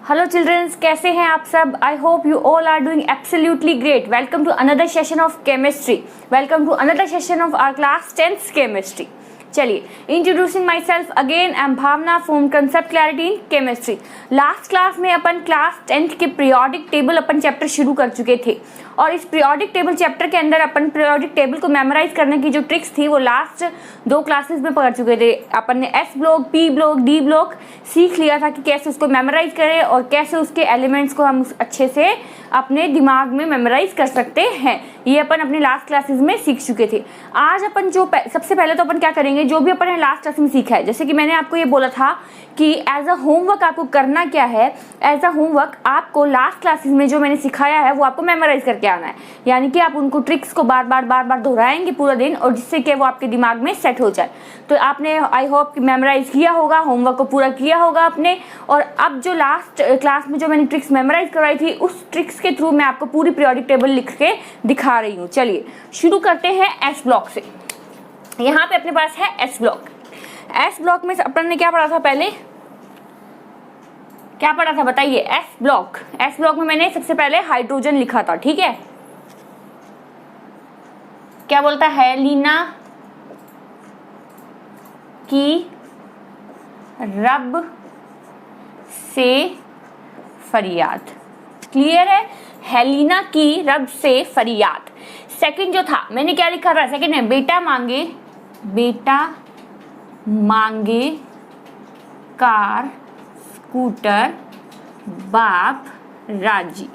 Hello children's, कैसे हैं आप सब? I hope you all are doing absolutely great. Welcome to another session of chemistry. Welcome to another session of our class 10th chemistry. चलिए, introducing myself again, I am Bhavna from concept clarity in chemistry. Last class में अपन class 10th के periodic table अपन chapter शुरू कर चुके थे और इस पीरियोडिक टेबल चैप्टर के अंदर अपन पीरियोडिक टेबल को मेमोराइज करने की जो ट्रिक्स थी वो लास्ट 2 क्लासेस में पढ़ चुके थे। अपन ने S block, P block, D block सीख लिया था कि कैसे उसको मेमोराइज करें और कैसे उसके एलिमेंट्स को हम अच्छे से अपने दिमाग में मेमोराइज कर सकते हैं। ये अपन अपने लास्ट क्लासेस में सीख चुके थे। आज अपन जो सबसे पहले तो अपन क्या करेंगे, जो भी अपन ने लास्ट क्लास में सीखा है, जैसे कि मैंने आपको ये बोला था कि एज अ होमवर्क आपको करना क्या है। एज अ होमवर्क आपको लास्ट क्लासेस में जो मैंने सिखाया है वो आपको मेमोराइज करके आना है, यानी कि आप उनको ट्रिक्स को बार बार दोहराएंगे पूरा दिन और जिससे कि वो आपके दिमाग में सेट हो जाए। तो आपने आई होप मेमोराइज किया होगा, होमवर्क को पूरा किया होगा आपने। और अब जो लास्ट क्लास में जो मैंने ट्रिक्स मेमोराइज करवाई थी उस ट्रिक्स के थ्रू मैं आपको पूरी पीरियोडिक टेबल लिख के दिखा रही हूँ। चलिए शुरू करते हैं एस ब्लॉक से। यहाँ पे अपने पास है एस ब्लॉक। एस ब्लॉक में अपन ने क्या पढ़ा था, पहले क्या पढ़ा था बताइए? S block. एस ब्लॉक में मैंने सबसे पहले हाइड्रोजन लिखा था, ठीक है। क्या बोलता है? लीना की रब से फरियाद। क्लियर है? हेलिना की रब से फरियाद। सेकंड जो था मैंने क्या लिखा था सेकंड में? बेटा मांगे कार स्कूटर बाप राजी।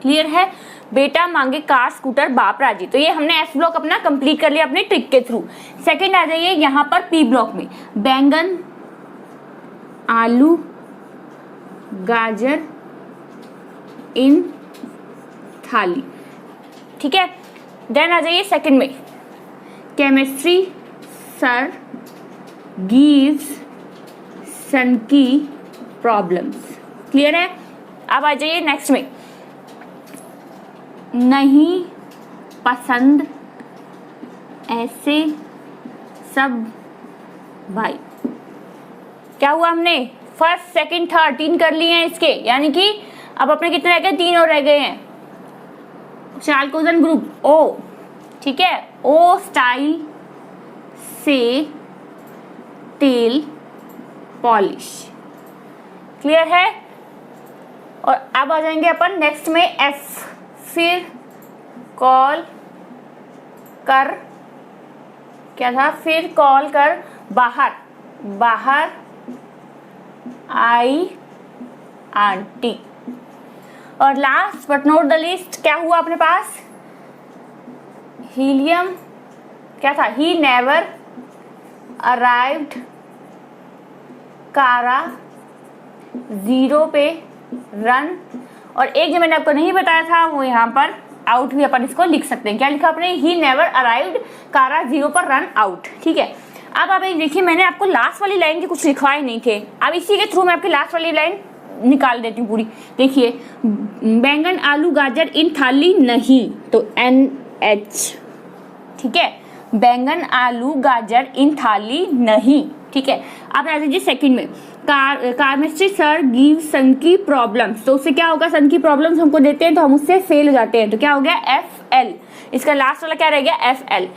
क्लियर है? बेटा मांगे कार स्कूटर बाप राजी। तो ये हमने एस ब्लॉक अपना कंप्लीट कर लिया अपने ट्रिक के थ्रू। सेकंड आ जाइए यहाँ पर पी ब्लॉक में। बैंगन आलू गाजर इन थाली, ठीक है। देन आ जाइए सेकंड में। केमिस्ट्री सर गिव्स सन की प्रॉब्लम्स। क्लियर है? अब आ जाइए नेक्स्ट में। नहीं पसंद ऐसे सब भाई। क्या हुआ? हमने फर्स्ट सेकंड थर्ड 3 कर लिए हैं इसके, यानी कि अब अपने कितने रह गए? 3 और रह गए हैं। चालकोजन ग्रुप ओ, ठीक है। ओ स्टाइल से तेल पॉलिश। क्लियर है? और अब आ जाएंगे अपन नेक्स्ट में एफ। फिर कॉल कर, क्या था? फिर कॉल कर बाहर आई आंटी। और last but not the least क्या हुआ अपने पास? हीलियम, क्या था? ही नेवर अराइव्ड कारा 0 पे रन। और एक जो मैंने आपको नहीं बताया था वो यहाँ पर आउट भी अपन इसको लिख सकते हैं। क्या लिखा आपने? ही नेवर अराइव्ड कारा 0 पर रन आउट, ठीक है। अब आप देखिए, मैंने आपको लास्ट वाली लाइन के कुछ लिखवाए नहीं थे, अब इसी के थ्रू मैं आपकी लास्ट वाली लाइन निकाल देती हूँ पूरी। देखिए, बैंगन आलू गाजर इन थाली नहीं, तो NH, ठीक है। बैंगन आलू गाजर इन थाली नहीं, ठीक है। अब आ जाइए सेकंड में। केमिस्ट्री सर गिव सन की प्रॉब्लम्स। तो उससे क्या होगा? सन की प्रॉब्लम्स हमको देते हैं तो हम उससे फेल हो जाते हैं, तो क्या हो गया? FL। इसका लास्ट वाला क्या रह गया? FL।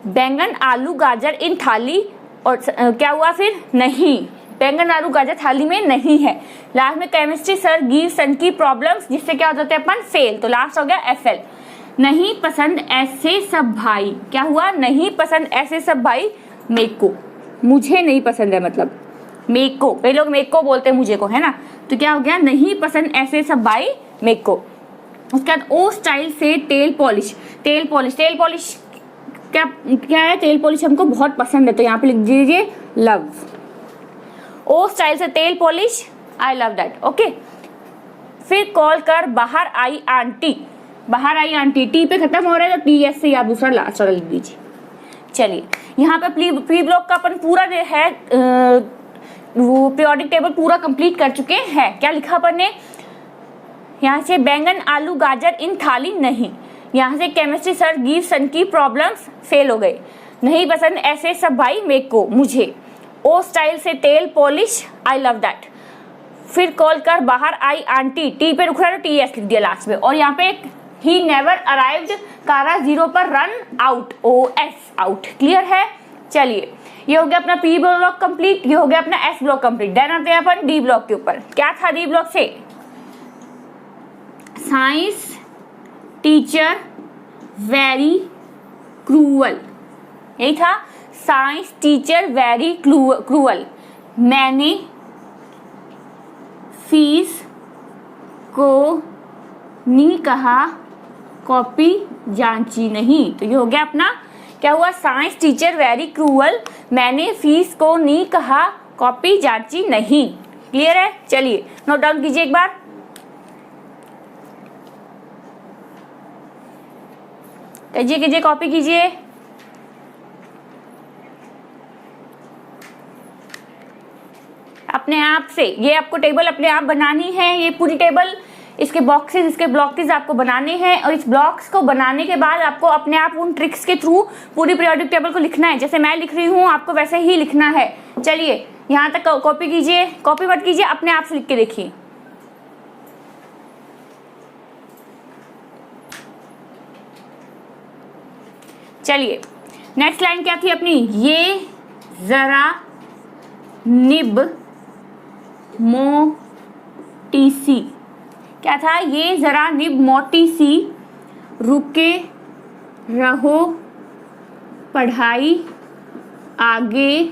बैंगन आलू गाजर इन थाली, और क्या हुआ फिर? नहीं, बैंगन आलू गाजर थाली में नहीं है। लास्ट में केमिस्ट्री सर गिव सन की प्रॉब्लम्स, जिससे क्या हो जाते हैं अपन? फेल। तो लास्ट हो गया FL। नहीं पसंद ऐसे सब भाई। क्या हुआ? नहीं पसंद ऐसे सब भाई मेको। मुझे नहीं पसंद है, मतलब मेको। कई लोग मेको बोलते हैं मुझे को, है ना। तो क्या हो गया? नहीं पसंद ऐसे सब भाई मेको। उसके बाद ओ स्टाइल से तेल पॉलिश। तेल पॉलिश क्या है? तेल पॉलिश हमको बहुत पसंद है, तो यहाँ पे लिख दीजिए लव। ओ स्टाइल से तेल polish, I love that, okay. फिर कॉल कर बाहर आई आंटी। बाहर आई आंटी, टी पे खत्म हो रहा है तो TS से आप दूसरा लास्ट वाला लिख दीजिए। चलिए, यहाँ पे प्री ब्लॉक का अपन पूरा जो है वो पीरियोडिक टेबल पूरा कंप्लीट कर चुके हैं। क्या लिखा अपन ने? यहाँ से बैंगन आलू गाजर इन थाली नहीं। यहाँ से केमिस्ट्री सर गिव सन की प्रॉब्लम्स फेल हो गए। नहीं पसंद ऐसे सब भाई मेरे को मुझे। ओ स्टाइल से तेल पॉलिश, आई लव दैट। फिर कॉल कर बाहर आई आंटी, टी पे रुक रहा है तो टी एस लिख दिया लास्ट में। और यहाँ पे ही नेवर अराइव्ड, कारा 0 पर run out, O S out. Clear है? चलिए ये हो गया अपना पी ब्लॉक कंप्लीट, ये हो गया अपना एस ब्लॉक कंप्लीट। देन आते हैं अपन डी ब्लॉक के ऊपर। क्या था डी ब्लॉक से? साइंस टीचर वेरी क्रूअल, यही था। साइंस टीचर वेरी क्रूअल, मैंने फीस को नहीं कहा, कॉपी जांची नहीं। तो ये हो गया अपना क्या हुआ? साइंस टीचर वेरी क्रूअल, मैंने फीस को नहीं कहा, कॉपी जांची नहीं। क्लियर है? चलिए नोट डाउन कीजिए एक बार। कीजिए कॉपी कीजिए। अपने आप से ये आपको टेबल अपने आप बनानी है। ये पूरी टेबल, इसके बॉक्सेस, इसके ब्लॉक्स आपको बनाने हैं। और इस ब्लॉक्स को बनाने के बाद आपको अपने आप उन ट्रिक्स के थ्रू पूरी पीरियोडिक टेबल को लिखना है। जैसे मैं लिख रही हूँ आपको वैसे ही लिखना है। चलिए यहाँ तक कॉपी कीजिए, कॉपी मत कीजिए, अपने आप से लिख के देखिए। चलिए नेक्स्ट लाइन क्या थी अपनी? ये जरा निब मोटी सी, क्या था? ये जरा निब मोटी सी, रुके रहो पढ़ाई आगे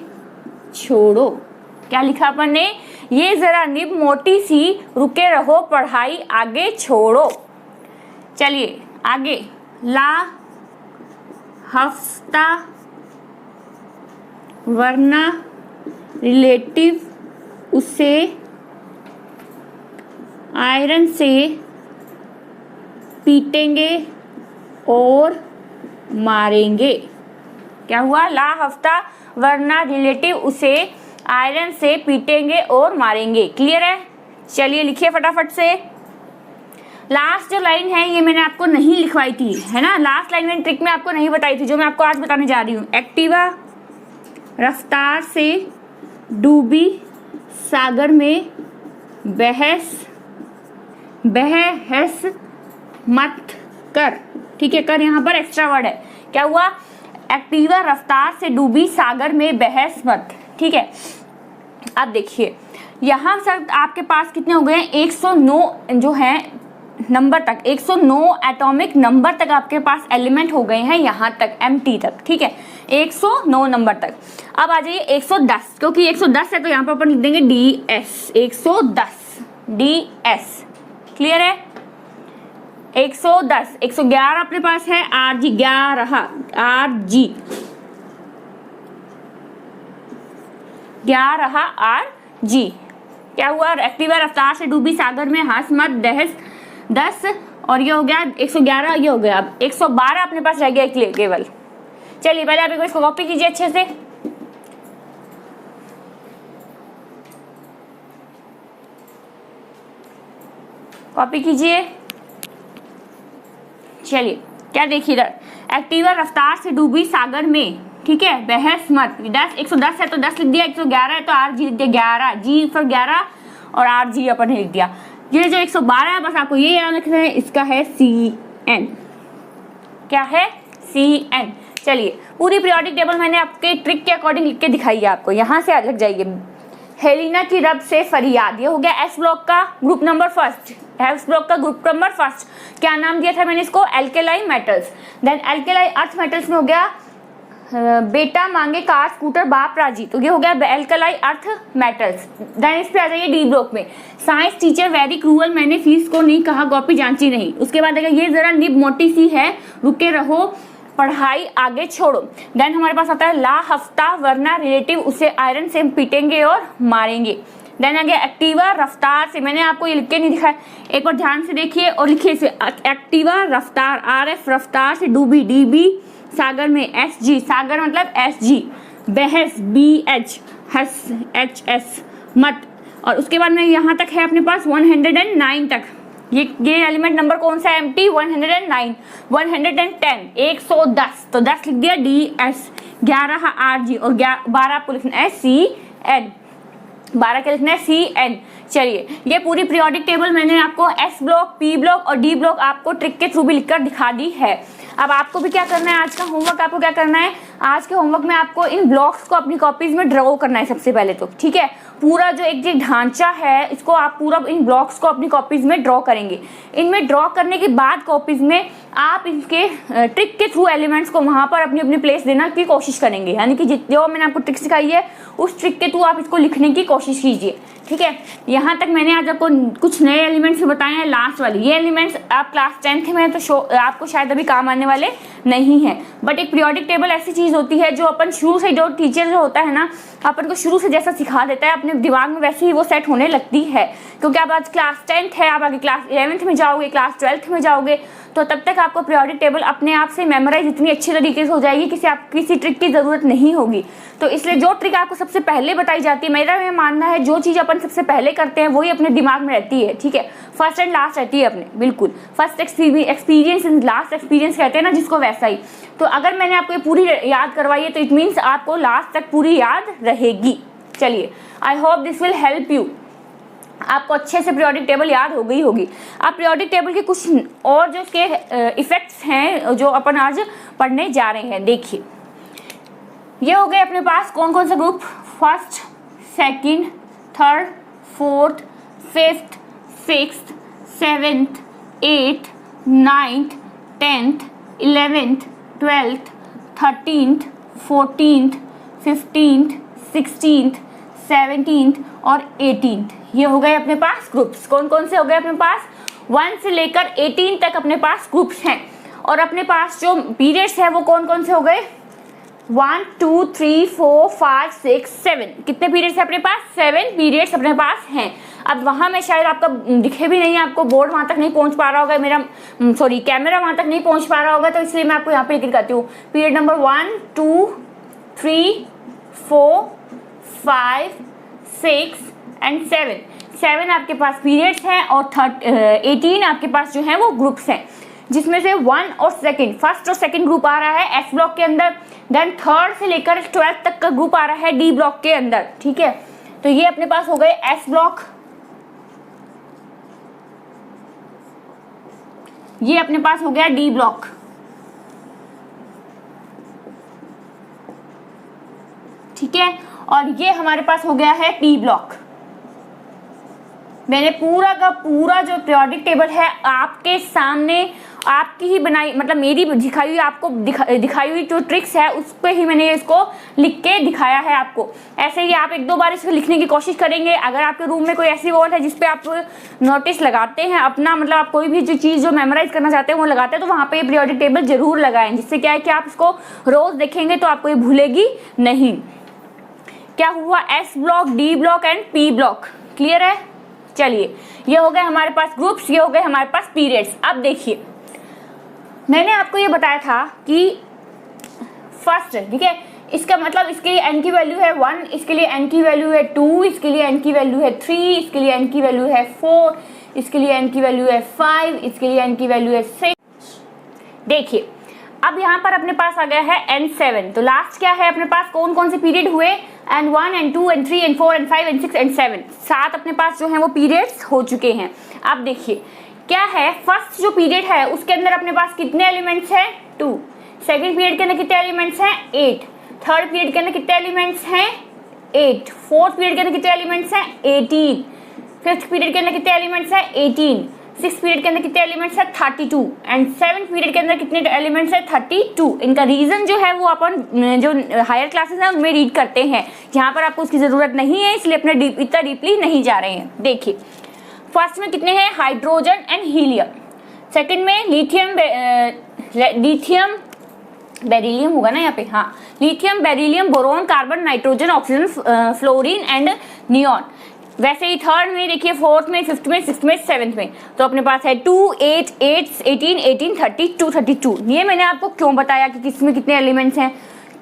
छोड़ो। क्या लिखा अपन ने? ये जरा निब मोटी सी, रुके रहो पढ़ाई आगे छोड़ो। चलिए आगे, ला हफ्ता वरना रिलेटिव उसे आयरन से पीटेंगे और मारेंगे। क्या हुआ? ला हफ्ता वरना रिलेटिव उसे आयरन से पीटेंगे और मारेंगे। क्लियर है? चलिए लिखिए फटाफट से। लास्ट जो लाइन है ये मैंने आपको नहीं लिखवाई थी, है ना। लास्ट लाइन मैंने ट्रिक में आपको नहीं बताई थी, जो मैं आपको आज बताने जा रही हूँ। एक्टिवा रफ्तार से डूबी सागर में बहस मत कर। ठीक है, कर यहाँ पर एक्स्ट्रा वर्ड है। क्या हुआ? एक्टिवा रफ्तार से डूबी सागर में बहस मत। ठीक है, अब देखिए यहाँ सर आपके पास कितने हो गए? 109 जो है नंबर तक, 109 एटॉमिक नंबर तक आपके पास एलिमेंट हो गए हैं यहाँ तक, MT तक। ठीक है, 109 नंबर तक। अब आ जाइए 110, क्योंकि 110 है तो यहाँ पर अपन लिख देंगे DS, 110 DS। क्लियर है? 110, 111 अपने पास है RG, 11 RG, 11 RG। क्या हुआ? एक्टिवा रफ्तार से डूबी सागर में हंस मत दहस 10, और ये हो गया 111, ये हो गया। अब 112 अपने पास रह गया केवल। चलिए पहले आप इसको कॉपी कीजिए अच्छे से। कॉपी कीजिए। चलिए क्या देखिए इधर, एक्टिवा रफ्तार से डूबी सागर में, ठीक है, बहस मत। 10 110 है तो 10 लिख दिया, 111 है तो RG लिख दिया, 11 G फॉर 11 और RG अपन ने लिख दिया। ये जो 112 है बस आपको ये याद रखना है, इसका है CN। क्या है? CN। चलिए पूरी पीरियोडिक टेबल मैंने आपके ट्रिक के अकॉर्डिंग लिख के दिखाई है आपको। यहाँ से लग जाइए। हेलिना की रब से फरियाद, ये हो गया एस ब्लॉक का group number first. S block का ग्रुप नंबर फर्स्ट क्या नाम दिया था मैंने इसको? Alkali metals. Then alkali earth metals में हो गया बेटा मांगे कार स्कूटर बाप राजी, तो ये हो गया एल्केलाई अर्थ मेटल्स। देन इस पे आ जाइए डी ब्लॉक में, साइंस टीचर वेरी क्रूअल, मैंने फीस को नहीं कहा, कॉपी जांची नहीं। उसके बाद ये जरा निब मोटी सी है, रुके रहो पढ़ाई आगे छोड़ो। देन हमारे पास आता है ला हफ्ता वरना रिलेटिव उसे आयरन से पीटेंगे और मारेंगे। देन आ गया एक्टिवा रफ्तार से, मैंने आपको ये लिख के नहीं दिखाया, एक बार ध्यान से देखिए और लिखिए इसे। एक्टिवा रफ्तार, RF रफ्तार से डूबी, DB सागर में, SG सागर मतलब SG, बहस BH, हस HS मत। और उसके बाद में यहाँ तक है अपने पास 109 तक। ये एलिमेंट नंबर कौन सा है? MT 109, 110, 110 तो 10 लिख दिया DS, 11 RG और 12 आपको लिखना है CN। 12 क्या लिखना है, CN। चलिए, ये पूरी पीरियोडिक टेबल मैंने आपको S ब्लॉक, P ब्लॉक और D ब्लॉक आपको ट्रिक के थ्रू भी लिखकर दिखा दी है। अब आपको भी क्या करना है, आज का होमवर्क आपको क्या करना है, आज के होमवर्क में आपको इन ब्लॉक्स को अपनी कॉपीज में ड्रॉ करना है सबसे पहले तो, ठीक है। पूरा जो एक ढांचा है इसको आप पूरा इन ब्लॉक्स को अपनी कॉपीज में ड्रॉ करेंगे। इनमें ड्रॉ करने के बाद कॉपीज में आप इनके ट्रिक के थ्रू एलिमेंट्स को वहां पर अपनी अपनी प्लेस देना की कोशिश करेंगे, यानी कि जो मैंने आपको ट्रिक सिखाई है उस ट्रिक के थ्रू आप इसको लिखने की कोशिश कीजिए, ठीक है। यहाँ तक मैंने आज आपको कुछ नए एलिमेंट्स बताए हैं। लास्ट वाले ये एलिमेंट्स आप क्लास 10th में हैं तो आपको शायद अभी काम आने वाले नहीं है, बट एक पीरियोडिक टेबल ऐसी चीज होती है जो अपन शुरू से, जो टीचर जो होता है ना अपन को शुरू से जैसा सिखा देता है अपने दिमाग में वैसे ही वो सेट होने लगती है। क्योंकि आप आज क्लास 10th है, आप आगे क्लास 11th में जाओगे, क्लास 12th में जाओगे, तो तब तक आपको पीरियोडिक टेबल अपने आप से मेमोराइज इतनी अच्छी तरीके से हो जाएगी कि किसी ट्रिक की जरूरत नहीं होगी। तो इसलिए जो ट्रिक आपको सबसे पहले बताई जाती है, मेरा ये मानना है जो चीज अपन सबसे पहले करते हैं वही अपने दिमाग में रहती है, ठीक है। फर्स्ट एंड लास्ट रहती है अपने, बिल्कुल first experience and last experience कहते हैं ना जिसको, वैसा ही। तो अगर मैंने आपको ये पूरी याद करवाई है तो इट मीन्स आपको लास्ट तक पूरी याद रहेगी। चलिए, I hope this will help you. आपको अच्छे से पीरियोडिक टेबल याद हो गई होगी। अब पीरियोडिक टेबल के कुछ और जो उसके इफेक्ट्स हैं जो अपन आज पढ़ने जा रहे हैं, देखिए ये हो गए अपने पास कौन कौन से group, first, second, third, fourth, fifth, sixth, seventh, eighth, ninth, 10th, 11th, 12th, 13th, 14th, 15th, 16th, 17th और 18th। ये हो गए अपने पास ग्रुप्स। कौन कौन से हो गए अपने पास, 1 से लेकर 18 तक अपने पास ग्रुप्स हैं। और अपने पास जो पीरियड्स है वो कौन कौन से हो गए, 1 2 3 4 5 6 7। कितने पीरियड्स है अपने पास, 7 पीरियड्स अपने पास हैं। अब वहां में शायद आपका दिखे भी नहीं, आपको बोर्ड वहां तक नहीं पहुंच पा रहा होगा, मेरा सॉरी कैमरा वहां तक नहीं पहुंच पा रहा होगा, तो इसलिए मैं आपको यहाँ पे लिख करती हूँ। पीरियड नंबर 1 2 3 4 5 6 एंड 7 आपके पास पीरियड्स हैं और 18 आपके पास जो है वो ग्रुप्स हैं, जिसमें से 1 और सेकंड, फर्स्ट और सेकंड ग्रुप आ रहा है एस ब्लॉक के अंदर, देन थर्ड से लेकर 12th तक का ग्रुप आ रहा है डी ब्लॉक के अंदर, ठीक है। तो ये अपने पास हो गए एस ब्लॉक, ये अपने पास हो गया डी ब्लॉक, ठीक है, और ये हमारे पास हो गया है पी ब्लॉक। मैंने पूरा का पूरा जो पीरियोडिक टेबल है आपके सामने, आपकी ही बनाई, मतलब मेरी दिखाई हुई, आपको दिखाई हुई जो ट्रिक्स है उस पर ही मैंने इसको लिख के दिखाया है आपको। ऐसे ही आप 1-2 बार इसको लिखने की कोशिश करेंगे। अगर आपके रूम में कोई ऐसी वॉल है जिसपे आप नोटिस लगाते हैं अपना, मतलब आप कोई भी जो चीज़ जो मेमोराइज करना चाहते हैं वो लगाते हैं, तो वहाँ पे पीरियोडिक टेबल जरूर लगाएं, जिससे क्या है कि आप इसको रोज देखेंगे तो आपको ये भूलेगी नहीं। क्या हुआ, S block, D block and P block, clear है। चलिए, ये हो गए हमारे पास ग्रुप्स, ये हो गए हमारे पास पीरियड्स। अब देखिए, मैंने आपको ये बताया था कि फर्स्ट, ठीक है, इसका मतलब इसके लिए n की वैल्यू है 1, इसके लिए n की वैल्यू है 2, इसके लिए n की वैल्यू है 3, इसके लिए n की वैल्यू है 4, इसके लिए n की वैल्यू है 5, इसके लिए n की वैल्यू है 6। देखिए, अब यहाँ पर अपने पास आ गया है n7। तो लास्ट क्या है अपने पास, कौन कौन से पीरियड हुए, n1 n2 n3 n4 n5 n6 n7, 7 अपने पास जो है वो पीरियड्स हो चुके हैं। अब देखिए क्या है, फर्स्ट जो पीरियड है उसके अंदर अपने पास कितने एलिमेंट्स हैं, 2। सेकंड पीरियड के अंदर कितने एलिमेंट्स हैं, 8। थर्ड पीरियड के अंदर कितने एलिमेंट्स हैं, 8। फोर्थ पीरियड के अंदर कितने एलिमेंट्स हैं, 18। फिफ्थ पीरियड के अंदर कितने एलिमेंट्स हैं, 18। सिक्स पीरियड के अंदर कितने एलिमेंट्स हैं, 32। एंड सेवंथ पीरियड के अंदर कितने एलिमेंट्स हैं, 32। इनका रीजन जो है वो अपन जो हायर क्लासेस हैं उनमें रीड करते हैं, जहाँ पर आपको उसकी जरूरत नहीं है, इसलिए अपने इतना डीपली नहीं जा रहे हैं। देखिए, फर्स्ट में कितने हैं, हाइड्रोजन एंड हीलियम। सेकंड में लिथियम बेरिलियम होगा ना यहाँ पे, हाँ, lithium, beryllium, boron, carbon, nitrogen, oxygen, fluorine and neon. वैसे ही थर्ड में देखिए, फोर्थ में, फिफ्थ में, सिक्स्थ में, सेवंथ में, तो अपने पास है 2 8 8 18 18 32 32। ये मैंने आपको क्यों बताया कि किसमें कितने एलिमेंट्स हैं,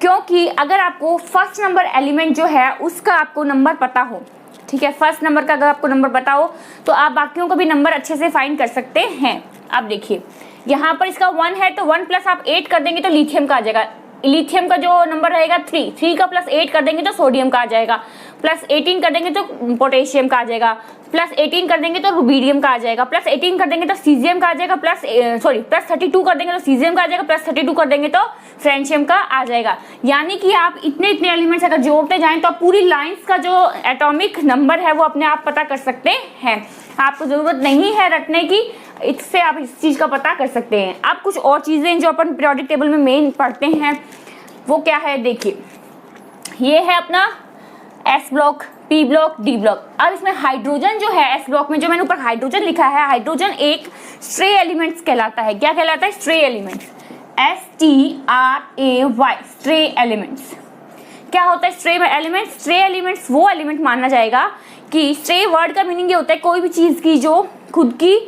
क्योंकि अगर आपको फर्स्ट नंबर एलिमेंट जो है उसका आपको नंबर पता हो, ठीक है, फर्स्ट नंबर का अगर आपको नंबर पता हो तो आप बाकियों का भी नंबर अच्छे से फाइंड कर सकते हैं। अब देखिए, यहाँ पर इसका 1 है तो 1 प्लस आप 8 कर देंगे तो लिथियम का आ जाएगा। लिथियम का जो नंबर रहेगा 3 का प्लस 8 कर देंगे तो सोडियम का आ जाएगा, प्लस 18 कर देंगे तो पोटेशियम का आ जाएगा, प्लस 18 कर देंगे तो रुबीडियम का आ जाएगा, प्लस 18 कर देंगे तो सीजियम का आ जाएगा, प्लस 32 कर देंगे तो सीजियम का आ जाएगा, प्लस 32 कर देंगे तो फ्रेंशियम का आ जाएगा। यानी कि आप इतने इतने एलिमेंट्स अगर जोड़ते जाएं तो आप पूरी लाइंस का जो एटॉमिक नंबर है वो अपने आप पता कर सकते हैं। आपको जरूरत नहीं है रटने की, इससे आप इस चीज का पता कर सकते हैं। अब कुछ और चीजें जो अपन पीरियोडिक टेबल में मेन पढ़ते हैं वो क्या है, देखिए ये है अपना S block, P block, D block. अब इसमें हाइड्रोजन जो है एस ब्लॉक में, जो मैंने ऊपर हाइड्रोजन लिखा है, हाइड्रोजन एक स्ट्रे एलिमेंट्स कहलाता है। क्या कहलाता है? Stray elements, STRAY, stray elements. क्या होता है स्ट्रे एलिमेंट्स? स्ट्रे एलिमेंट्स वो एलिमेंट माना जाएगा कि स्ट्रे वर्ड का मीनिंग ये होता है कोई भी चीज की जो खुद की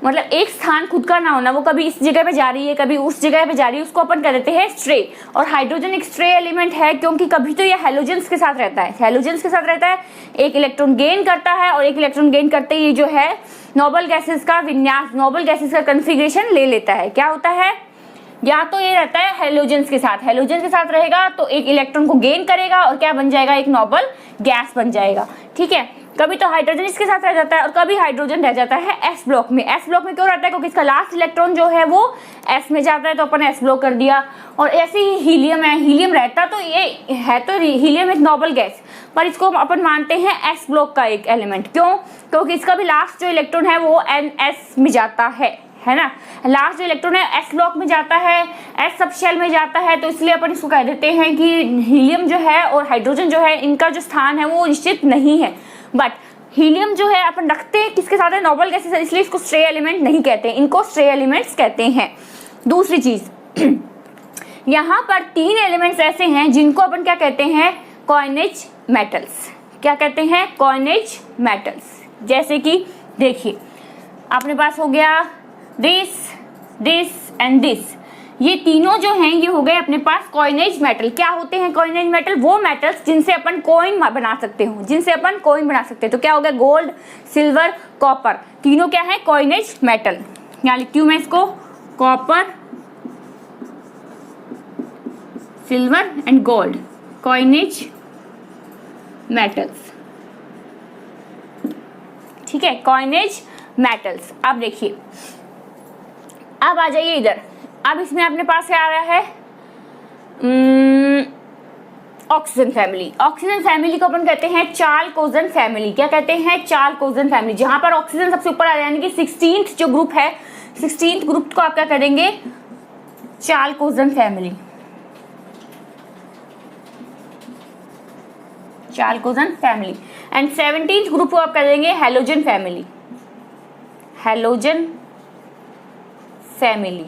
मतलब एक स्थान खुद का ना होना, वो कभी इस जगह पे जा रही है कभी उस जगह पे जा रही है, उसको अपन कह देते हैं स्ट्रे। और हाइड्रोजन एक स्ट्रे एलिमेंट है क्योंकि कभी तो ये हेलोजेंस के साथ रहता है, हेलोजेंस के साथ रहता है, एक इलेक्ट्रॉन गेन करता है और एक इलेक्ट्रॉन गेन करते ही जो है नोबल गैसेस का विन्यास, नोबल गैसेस का कॉन्फ़िगरेशन ले लेता है। क्या होता है? या तो ये रहता है हेलोजेंस के साथ, हेलोजेंस के साथ रहेगा तो एक इलेक्ट्रॉन को गेन करेगा और क्या बन जाएगा? एक नोबल गैस बन जाएगा। ठीक है, कभी तो हाइड्रोजन इसके साथ रह जाता है और कभी हाइड्रोजन रह जाता है एस ब्लॉक में। एस ब्लॉक में क्यों रहता है? क्योंकि इसका लास्ट इलेक्ट्रॉन जो है वो एस में जाता है तो अपन एस ब्लॉक कर दिया। और ऐसे ही हीलियम है, हीलियम रहता तो ये है तो हीलियम एक नोबल गैस, पर इसको अपन मानते हैं एस ब्लॉक का एक एलिमेंट। क्यों? क्योंकि इसका भी लास्ट जो इलेक्ट्रॉन है वो एस में जाता है ना, लास्ट जो इलेक्ट्रॉन है एस ब्लॉक में जाता है, एस सब शेल में जाता है, तो इसलिए अपन इसको कह देते हैं कि हीलियम जो है और हाइड्रोजन जो है इनका जो स्थान है वो निश्चित नहीं है। बट हीलियम जो है अपन रखते हैं किसके साथ है? नोबल गैसेस, इसलिए इसको स्ट्रे एलिमेंट नहीं कहते, इनको स्ट्रे एलिमेंट्स कहते हैं। दूसरी चीज यहाँ पर 3 एलिमेंट्स ऐसे हैं जिनको अपन क्या कहते हैं? Coinage metals. क्या कहते हैं? Coinage metals. जैसे कि देखिए अपने पास हो गया दिस, दिस एंड दिस, ये तीनों जो हैं ये हो गए अपने पास कॉइनेज मेटल। क्या होते हैं कॉइनेज मेटल? वो मेटल्स जिनसे अपन कॉइन बना सकते हो, जिनसे अपन कॉइन बना सकते हैं। तो क्या हो गया? गोल्ड, सिल्वर, कॉपर, तीनों क्या है? Coinage metal. यहाँ लिखती हूं मैं इसको, copper, silver and gold, coinage metals. ठीक है, कॉइनेज मेटल्स। अब देखिए, अब आ जाइए इधर। अब इसमें अपने पास क्या आ रहा है? Oxygen family. ऑक्सीजन फैमिली को अपन कहते हैं चार्ल्कोजन फैमिली। क्या कहते हैं? चार्ल्कोजन फैमिली। जहां पर ऑक्सीजन सबसे ऊपर आ रहा है, यानी कि 16th जो ग्रुप है, 16th ग्रुप को आप क्या करेंगे? Chalcogen family, chalcogen family. And 17th group को आप कर देंगे halogen family, halogen family.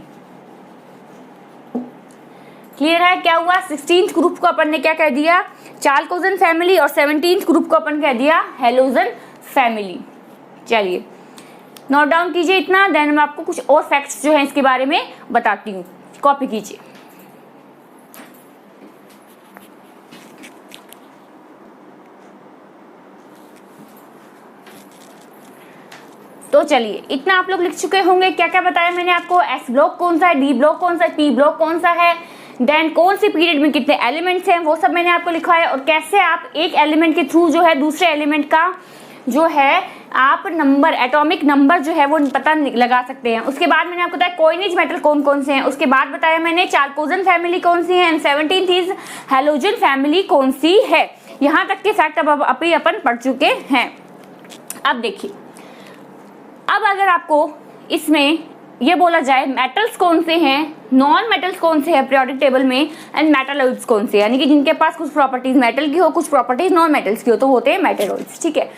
Clear है? क्या हुआ? 16th ग्रुप को अपन ने क्या कह दिया? चार्ल्कोजन फैमिली, और 17th ग्रुप को अपन कह दिया हैलोजन फैमिली। चलिए नोट डाउन कीजिए इतना, देन मैं आपको कुछ और फैक्ट्स जो है इसके बारे में बताती हूँ। कॉपी कीजिए। तो चलिए इतना आप लोग लिख चुके होंगे। क्या क्या बताया मैंने आपको? एस ब्लॉक कौन सा है, डी ब्लॉक कौन सा है, पी ब्लॉक कौन सा है, देन कौन सी पीरियड में कितने एलिमेंट्स हैं, वो सब मैंने आपको लिखा है। और कैसे आप एक एलिमेंट के थ्रू जो है दूसरे एलिमेंट का जो है आप नंबर, एटॉमिक नंबर जो है वो पता लगा सकते हैं। उसके बाद मैंने आपको बताया कॉइनेज मेटल कौन कौन से हैं। उसके बाद बताया मैंने चार्ल्कोजन फैमिली कौन सी है, and 17th is halogen family कौन सी है। यहाँ तक के फैक्ट अब अभी अपन पढ़ चुके हैं। अब देखिए, अब अगर आपको इसमें ये बोला जाए मेटल्स कौन से हैं, नॉन मेटल्स कौन से हैं पीरियोडिक टेबल में, एंड मेटालॉइड्स कौन से, यानी कि जिनके पास कुछ प्रॉपर्टीज मेटल की हो, कुछ प्रॉपर्टीज नॉन मेटल्स की हो, तो होते हैं मेटालॉइड्स। ठीक है,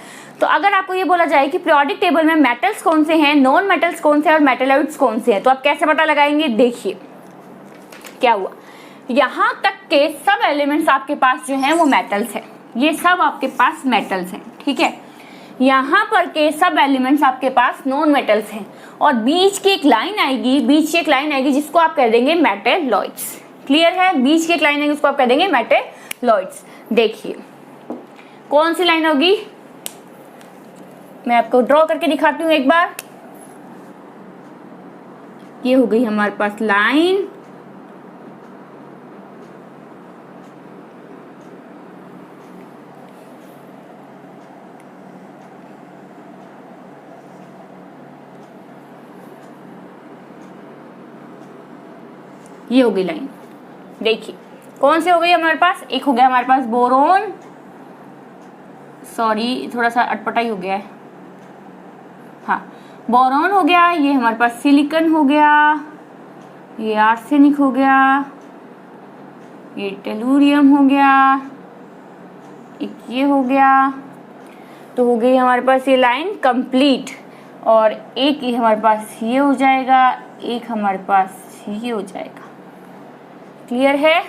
तो अगर आपको ये बोला जाए कि पीरियोडिक टेबल में मेटल्स कौन से हैं, नॉन मेटल्स कौन से हैं और मेटालॉइड्स कौन से हैं, तो आप कैसे पता लगाएंगे? देखिए क्या हुआ, यहाँ तक के सब एलिमेंट्स आपके पास जो हैं वो मेटल्स हैं, ये सब आपके पास मेटल्स हैं। ठीक है, यहाँ पर के सब एलिमेंट्स आपके पास नॉन मेटल्स हैं, और बीच की एक लाइन आएगी, बीच की एक लाइन आएगी जिसको आप कह देंगे मेटेलॉइड्स। क्लियर है? बीच की एक लाइन आएगी उसको आप कह देंगे मेटेलॉइड्स। देखिए कौन सी लाइन होगी, मैं आपको ड्रॉ करके दिखाती हूँ एक बार। ये हो गई हमारे पास लाइन, ये हो गई लाइन। देखिए कौन से हो गई हमारे पास, एक हो गया हमारे पास बोरोन, सॉरी थोड़ा सा अटपटाई हो गया है, हाँ बोरॉन हो गया, ये हमारे पास सिलिकॉन हो गया, ये आर्सेनिक हो गया, ये टेलुरियम हो गया, एक ये हो गया। तो हो गई हमारे पास ये लाइन कंप्लीट। और एक ये हमारे पास ये हो जाएगा, एक हमारे पास ये हो जाएगा। क्लियर है?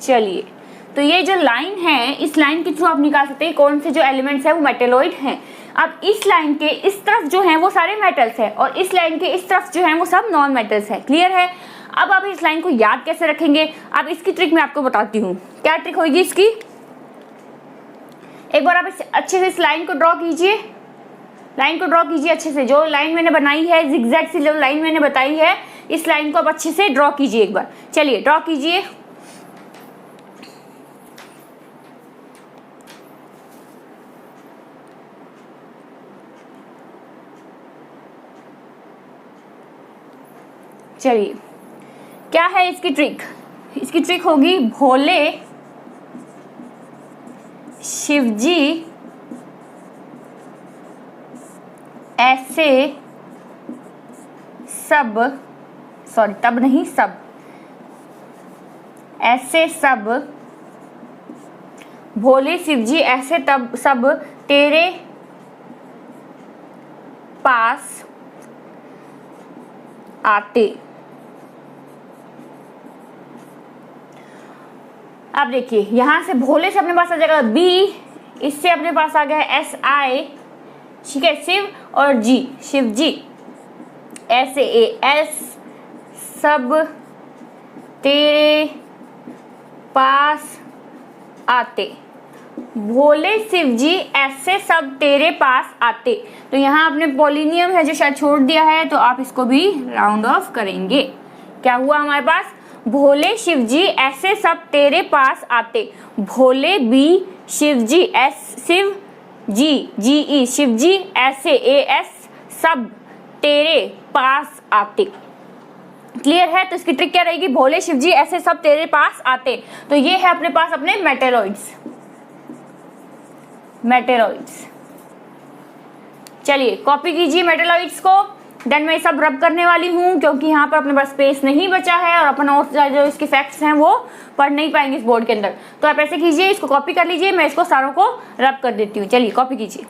चलिए, तो ये जो लाइन है, इस लाइन के थ्रू आप निकाल सकते हैं कौन से जो एलिमेंट्स है वो मेटेलॉइड हैं। अब इस लाइन के इस तरफ जो है वो सारे मेटल्स है और इस लाइन के इस तरफ जो है वो सब नॉन मेटल्स है। क्लियर है? अब आप इस लाइन को याद कैसे रखेंगे, अब इसकी ट्रिक मैं आपको बताती हूँ। क्या ट्रिक होगी इसकी? एक बार आप अच्छे से इस लाइन को ड्रॉ कीजिए, लाइन को ड्रॉ कीजिए अच्छे से। जो लाइन मैंने बनाई है, जिगजैग सी जो लाइन मैंने बताई है, इस लाइन को आप अच्छे से ड्रॉ कीजिए एक बार। चलिए ड्रॉ कीजिए। चलिए, क्या है इसकी ट्रिक? इसकी ट्रिक होगी भोले शिवजी ऐसे सब, सॉरी तब नहीं सब, ऐसे सब, भोले शिवजी ऐसे तब सब तेरे पास आते। अब देखिए यहां से भोले से अपने पास आ जाएगा बी, इससे अपने पास आ गया है एस आई, ठीक है, शिव और जी, शिव जी ऐसे ए एस सब तेरे पास आते। भोले शिव जी ऐसे सब तेरे पास आते। तो यहाँ आपने पॉलिनियम है जो शायद छोड़ दिया है, तो आप इसको भी राउंड ऑफ करेंगे। क्या हुआ हमारे पास? भोले शिव जी ऐसे सब तेरे पास आते। Bhole B, Shiv ji S, Shiv ji G E, Shiv ji ऐसे ए एस सब तेरे पास आते। क्लियर है? तो इसकी ट्रिक क्या रहेगी? भोले शिव जी ऐसे सब तेरे पास आते। तो ये है अपने पास अपने मेटेलॉइड्स, मेटेलॉइड्स। चलिए कॉपी कीजिए मेटेलॉइड्स को। देन मैं सब रब करने वाली हूँ क्योंकि यहाँ पर अपने पास स्पेस नहीं बचा है और अपन और जो इसके फैक्ट्स हैं वो पढ़ नहीं पाएंगे इस बोर्ड के अंदर। तो आप ऐसे कीजिए, इसको कॉपी कर लीजिए, मैं इसको सारों को रब कर देती हूँ। चलिए कॉपी कीजिए।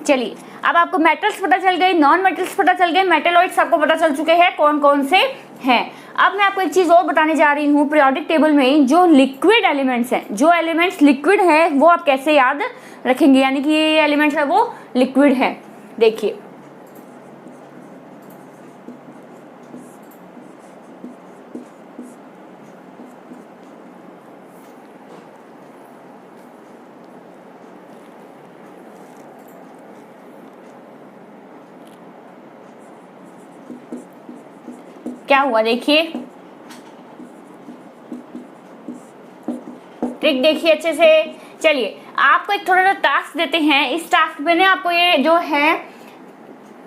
चलिए अब आपको मेटल्स पता चल गए, नॉन मेटल्स पता चल गए, मेटेलॉइड्स आपको पता चल चुके हैं कौन कौन से हैं। अब मैं आपको एक चीज और बताने जा रही हूँ, पीरियोडिक टेबल में जो लिक्विड एलिमेंट्स हैं, जो एलिमेंट्स लिक्विड हैं वो आप कैसे याद रखेंगे, यानी कि ये एलिमेंट्स है वो लिक्विड है। देखिए क्या हुआ, देखिए ट्रिक देखिए अच्छे से। चलिए आपको एक थोड़ा सा टास्क देते हैं, इस टास्क में ना आपको ये जो है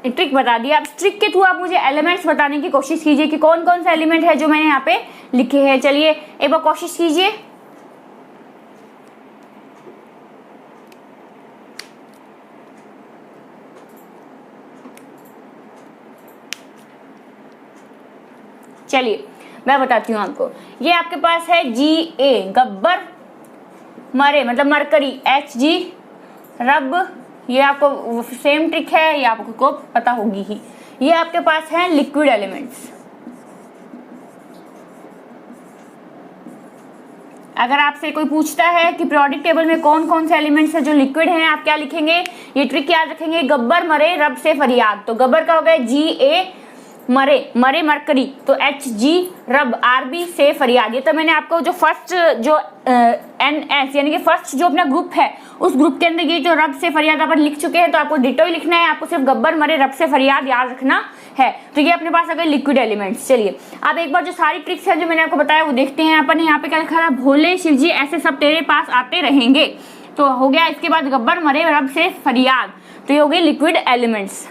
ट्रिक बता दिया। अब ट्रिक के थ्रू आप मुझे एलिमेंट्स बताने की कोशिश कीजिए कि कौन कौन से एलिमेंट है जो मैंने यहाँ पे लिखे हैं। चलिए एक बार कोशिश कीजिए। चलिए मैं बताती हूँ आपको। ये आपके पास है Ga गब्बर, मरे मतलब मरकरी Hg, रब, ये आपको सेम ट्रिक है, ये आपको पता होगी ही। ये आपके पास है लिक्विड एलिमेंट्स। अगर आपसे कोई पूछता है कि पीरियोडिक टेबल में कौन कौन से एलिमेंट्स है जो लिक्विड हैं, आप क्या लिखेंगे? ये ट्रिक याद रखेंगे, गब्बर, मरे, रब से फरियाद। तो गब्बर का हो गया Ga, मरे, मरे मरकरी, तो Hg, रब, Rb से फरियाद। ये तो मैंने आपको जो फर्स्ट जो NS यानी कि फर्स्ट जो अपना ग्रुप है उस ग्रुप के अंदर ये जो रब से फरियाद अपन लिख चुके हैं, तो आपको डिटो ही लिखना है, आपको सिर्फ गब्बर, मरे, रब से फरियाद याद रखना है। तो ये अपने पास आ गए लिक्विड एलिमेंट्स। चलिए अब एक बार जो सारी ट्रिक्स है जो मैंने आपको बताया वो देखते हैं। अपन यहाँ पे क्या लिखा था? भोले शिवजी ऐसे सब तेरे पास आते रहेंगे। तो हो गया। इसके बाद गब्बर मरे रब से फरियाद, तो ये हो गई लिक्विड एलिमेंट्स।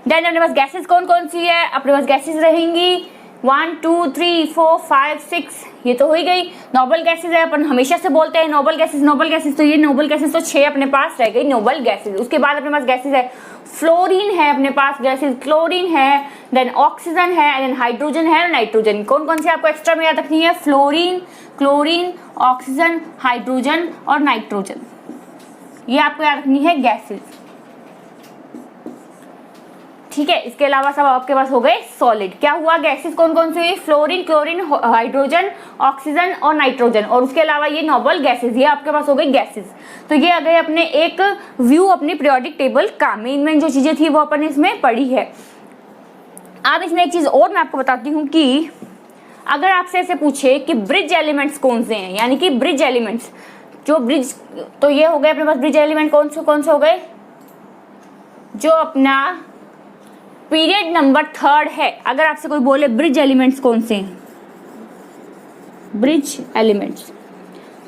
देन अपने पास गैसेस कौन कौन सी है, अपने पास गैसेस रहेंगी 1 2 3 4 5 6, ये तो हो ही गई। नोबल गैसेस है, अपन हमेशा से बोलते हैं नोबल गैसेस, तो ये नोबल गैसेस तो 6 अपने पास रह गई नोबल गैसेस। उसके बाद अपने पास गैसेस है फ्लोरीन है, अपने पास गैसेस क्लोरीन है, देन ऑक्सीजन है, देन हाइड्रोजन है और नाइट्रोजन। कौन कौन सी आपको एक्स्ट्रा में याद रखनी है, फ्लोरीन, क्लोरीन, ऑक्सीजन, हाइड्रोजन और नाइट्रोजन, ये आपको याद रखनी है गैसेस, ठीक है। इसके अलावा सब आपके पास हो गए सॉलिड। क्या हुआ, गैसेस कौन कौन सी हुई, फ्लोरीन, क्लोरीन, हाइड्रोजन, ऑक्सीजन और नाइट्रोजन, और उसके अलावा ये नोबल गैसेस, ये आपके पास हो गई गैसेस। तो ये आ गए अपने एक व्यू अपनी पीरियोडिक टेबल का, मेन जो चीजें थी वो अपन इसमें पढ़ी है। अब इसमें एक चीज और मैं आपको बताती हूँ कि अगर आपसे ऐसे पूछे कि ब्रिज एलिमेंट्स कौन से हैं, यानी कि ब्रिज एलिमेंट्स जो ब्रिज, तो ये हो गए अपने पास ब्रिज एलिमेंट कौन से हो गए, जो अपना पीरियड नंबर 3 है। अगर आपसे कोई बोले ब्रिज एलिमेंट्स कौन से हैं, ब्रिज एलिमेंट्स,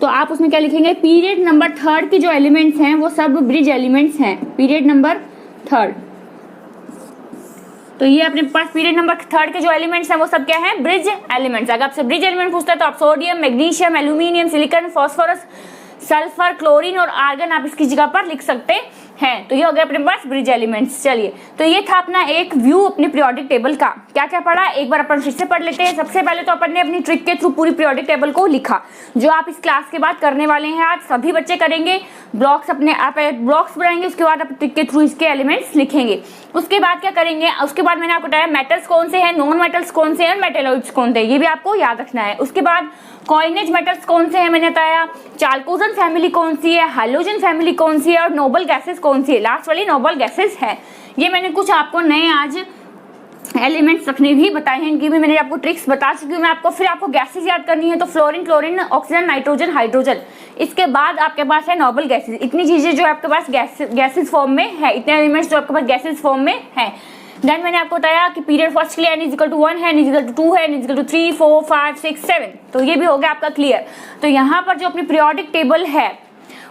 तो आप उसमें क्या लिखेंगे, पीरियड नंबर 3 के जो एलिमेंट्स हैं वो सब ब्रिज एलिमेंट्स हैं, पीरियड नंबर 3। तो ये अपने पास पीरियड नंबर 3 के जो एलिमेंट्स हैं वो सब क्या है, ब्रिज एलिमेंट्स। अगर आपसे ब्रिज एलिमेंट पूछता है तो आप sodium, magnesium, aluminium, silicon, phosphorus, sulphur, chlorine और आर्गन आप इसकी जगह पर लिख सकते हैं। तो ये हो गया अपने पास ब्रिज एलिमेंट्स। चलिए, तो ये था अपना एक व्यू अपनी पीरियोडिक टेबल का। क्या क्या पढ़ा, एक बार अपन फिर से पढ़ लेते हैं। सबसे पहले तो अपन ने अपनी ट्रिक के थ्रू पूरी पीरियोडिक टेबल को लिखा, जो आप इस क्लास के बाद करने वाले हैं। आज सभी बच्चे करेंगे, ब्लॉक्स अपने आप ब्लॉक्स बनाएंगे, उसके बाद आप ट्रिक के थ्रू इसके एलिमेंट्स लिखेंगे। उसके बाद क्या करेंगे, उसके बाद मैंने आपको बताया मेटल्स कौन से हैं, नॉन मेटल्स कौन से हैं, मेटेलॉइड्स कौन से हैं, ये भी आपको याद रखना है। उसके बाद कॉइनेज मेटल्स कौन से हैं मैंने बताया, चाल्कोजन फैमिली कौन सी है, हैलोजन फैमिली कौन सी है और नोबल गैसेस कौन सी है, लास्ट वाली नोबल गैसेस है। ये मैंने कुछ आपको नए आज एलिमेंट्स रखने भी बताए हैं, इनकी भी मैंने आपको ट्रिक्स बता चुकी हूँ। मैं आपको फिर आपको गैसेस याद करनी है तो fluorine, chlorine, oxygen, nitrogen, hydrogen. इसके बाद आपके पास है नोबल गैसेस। इतनी चीजें जो आपके पास गैसेस फॉर्म में है, इतने एलिमेंट्स जो आपके पास गैसेस फॉर्म में है। देन मैंने आपको बताया कि पीरियड फर्स्ट के लिए n = 1 है, n = 2 है, n = 3 4 5 6 7, तो ये भी हो गया आपका क्लियर। तो यहाँ पर जो अपनी पीरियोडिक टेबल है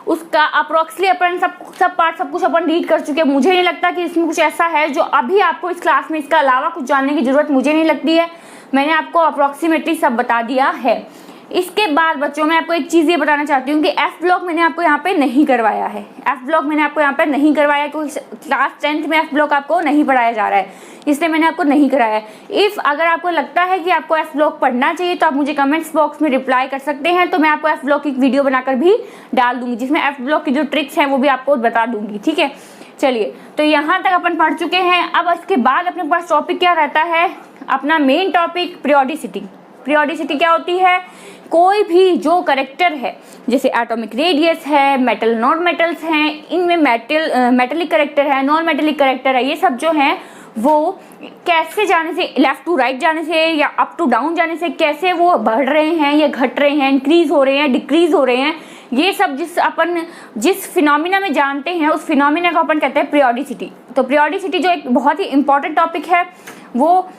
उसका अप्रोक्सली अपन सब पार्ट सब कुछ अपन रीड कर चुके हैं। मुझे नहीं लगता कि इसमें कुछ ऐसा है जो अभी आपको इस क्लास में इसका अलावा कुछ जानने की जरूरत मुझे नहीं लगती है। मैंने आपको अप्रोक्सीमेटली सब बता दिया है। इसके बाद बच्चों मैं आपको एक चीज़ ये बताना चाहती हूँ कि एफ ब्लॉक मैंने आपको यहाँ पे नहीं करवाया है। एफ ब्लॉक मैंने आपको यहाँ पे नहीं करवाया क्योंकि क्लास 10th में एफ ब्लॉक आपको नहीं पढ़ाया जा रहा है, इसलिए मैंने आपको नहीं कराया है। इफ़ अगर आपको लगता है कि आपको एफ ब्लॉक पढ़ना चाहिए तो आप मुझे कमेंट्स बॉक्स में रिप्लाई कर सकते हैं, तो मैं आपको एफ ब्लॉक की वीडियो बनाकर भी डाल दूंगी जिसमें एफ ब्लॉक की जो ट्रिक्स हैं वो भी आपको बता दूंगी, ठीक है। चलिए, तो यहाँ तक अपन पढ़ चुके हैं। अब इसके बाद अपने पास टॉपिक क्या रहता है, अपना मेन टॉपिक पीरियोडिसिटी। पीरियोडिसिटी क्या होती है, कोई भी जो करेक्टर है जैसे एटॉमिक रेडियस है, मेटल नॉन मेटल्स हैं, इनमें मेटेलिक करेक्टर है, नॉन मेटेलिक करेक्टर है, ये सब जो हैं वो कैसे जाने से, लेफ्ट टू राइट जाने से या अप टू डाउन जाने से कैसे वो बढ़ रहे हैं या घट रहे हैं, इंक्रीज हो रहे हैं, डिक्रीज हो रहे हैं, ये सब जिस फिनोमिना में जानते हैं उस फिनोमिना को अपन कहते हैं पीरियोडिसिटी। तो पीरियोडिसिटी जो एक बहुत ही इंपॉर्टेंट टॉपिक है वो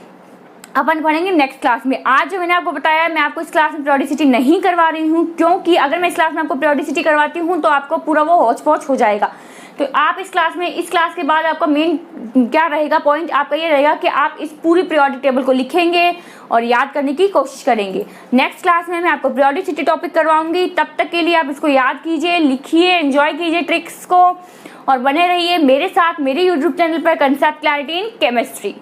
अपन पढ़ेंगे नेक्स्ट क्लास में। आज जो मैंने आपको बताया है मैं आपको इस क्लास में पीरियोडिसिटी नहीं करवा रही हूँ, क्योंकि अगर मैं इस क्लास में आपको पीरियोडिसिटी करवाती हूँ तो आपको पूरा वो हौच पौच हो जाएगा। तो आप इस क्लास के बाद आपका मेन क्या रहेगा, पॉइंट आपका ये रहेगा कि आप इस पूरी पीरियोडिक टेबल को लिखेंगे और याद करने की कोशिश करेंगे। नेक्स्ट क्लास में मैं आपको पीरियोडिसिटी टॉपिक करवाऊंगी, तब तक के लिए आप इसको याद कीजिए, लिखिए, एंजॉय कीजिए ट्रिक्स को और बने रहिए मेरे साथ मेरे यूट्यूब चैनल पर कंसेप्ट क्लैरिटी इन केमिस्ट्री।